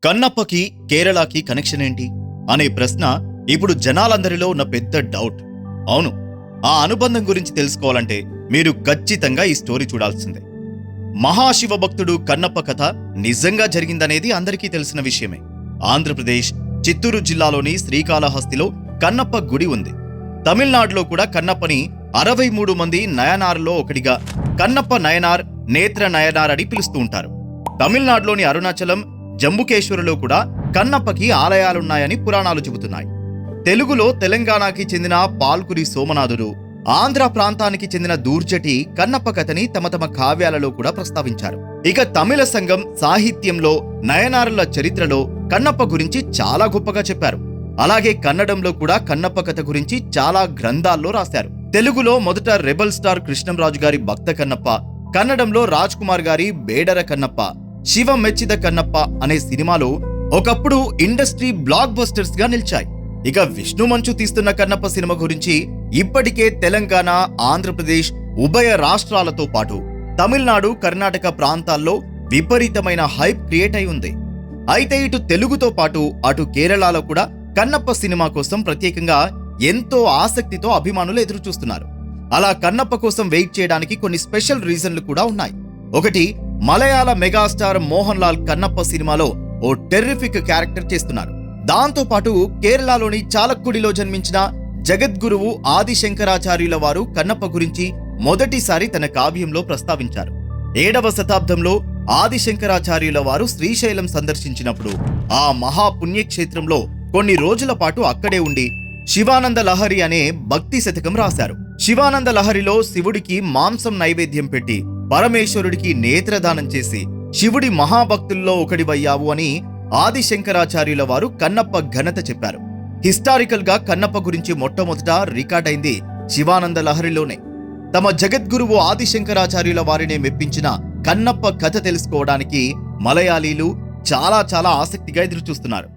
కన్నప్పకి కేరళకి కనెక్షన్ ఏంటి అనే ప్రశ్న ఇప్పుడు జనాలందరిలో ఉన్న పెద్ద డౌట్. అవును, ఆ అనుబంధం గురించి తెలుసుకోవాలంటే మీరు ఖచ్చితంగా ఈ స్టోరీ చూడాల్సిందే. మహాశివ భక్తుడు కన్నప్ప కథ నిజంగా జరిగిందనేది అందరికీ తెలిసిన విషయమే. ఆంధ్రప్రదేశ్ చిత్తూరు జిల్లాలోని శ్రీకాళహస్తిలో కన్నప్ప గుడి ఉంది. తమిళనాడులో కూడా కన్నప్పని 63 మంది నయనార్లో ఒకటిగా కన్నప్ప నయనార్, నేత్ర నయనార్ అని పిలుస్తూ ఉంటారు. తమిళనాడులోని అరుణాచలం, జంబుకేశ్వరులో కూడా కన్నప్పకి ఆలయాలున్నాయని పురాణాలు చెబుతున్నాయి. తెలుగులో తెలంగాణకి చెందిన పాల్కురి సోమనాథుడు, ఆంధ్ర ప్రాంతానికి చెందిన దూర్జటి కన్నప్ప కథని తమ తమ కావ్యాలలో కూడా ప్రస్తావించారు. ఇక తమిళ సంఘం సాహిత్యంలో నయనారుల చరిత్రలో కన్నప్ప గురించి చాలా గొప్పగా చెప్పారు. అలాగే కన్నడంలో కూడా కన్నప్ప కథ గురించి చాలా గ్రంథాల్లో రాశారు. తెలుగులో మొదట రెబల్ స్టార్ కృష్ణంరాజు గారి భక్త కన్నప్ప, కన్నడంలో రాజ్ కుమార్ గారి బేడర కన్నప్ప, శివ మెచ్చిద కన్నప్ప అనే సినిమాలు ఒకప్పుడు ఇండస్ట్రీ బ్లాక్ బస్టర్స్ గా నిలిచాయి. ఇక విష్ణు మంచు తీస్తున్న కన్నప్ప సినిమా గురించి ఇప్పటికే తెలంగాణ, ఆంధ్రప్రదేశ్ ఉభయ రాష్ట్రాలతో పాటు తమిళనాడు, కర్ణాటక ప్రాంతాల్లో విపరీతమైన హైప్ క్రియేట్ అయి ఉంది. అయితే ఇటు తెలుగుతో పాటు అటు కేరళలో కూడా కన్నప్ప సినిమా కోసం ప్రత్యేకంగా ఎంతో ఆసక్తితో అభిమానులు ఎదురు చూస్తున్నారు. అలా కన్నప్ప కోసం వెయిట్ చేయడానికి కొన్ని స్పెషల్ రీజన్లు కూడా ఉన్నాయి. ఒకటి, మలయాళ మెగాస్టార్ మోహన్ లాల్ కన్నప్ప సినిమాలో ఓ టెర్రిఫిక్ క్యారెక్టర్ చేస్తున్నారు. దాంతో పాటు కేరళలోని చాలక్కుడిలో జన్మించిన జగద్గురువు ఆదిశంకరాచార్యుల వారు కన్నప్ప గురించి మొదటిసారి తన కావ్యంలో ప్రస్తావించారు. 7వ శతాబ్దంలో ఆదిశంకరాచార్యుల వారు శ్రీశైలం సందర్శించినప్పుడు ఆ మహాపుణ్యక్షేత్రంలో కొన్ని రోజుల పాటు అక్కడే ఉండి శివానంద లహరి అనే భక్తి శతకం రాశారు. శివానంద లహరిలో శివుడికి మాంసం నైవేద్యం పెట్టి పరమేశ్వరుడికి నేత్రదానం చేసి శివుడి మహాభక్తుల్లో ఒకడివయ్యావు అని ఆదిశంకరాచార్యుల వారు కన్నప్ప ఘనత చెప్పారు. హిస్టారికల్ గా కన్నప్ప గురించి మొట్టమొదట రికార్డ్ అయింది శివానంద లహరిలోనే. తమ జగద్గురువు ఆదిశంకరాచార్యుల వారినే మెప్పించిన కన్నప్ప కథ తెలుసుకోవడానికి మలయాళీలు చాలా ఆసక్తిగా ఎదురుచూస్తున్నారు.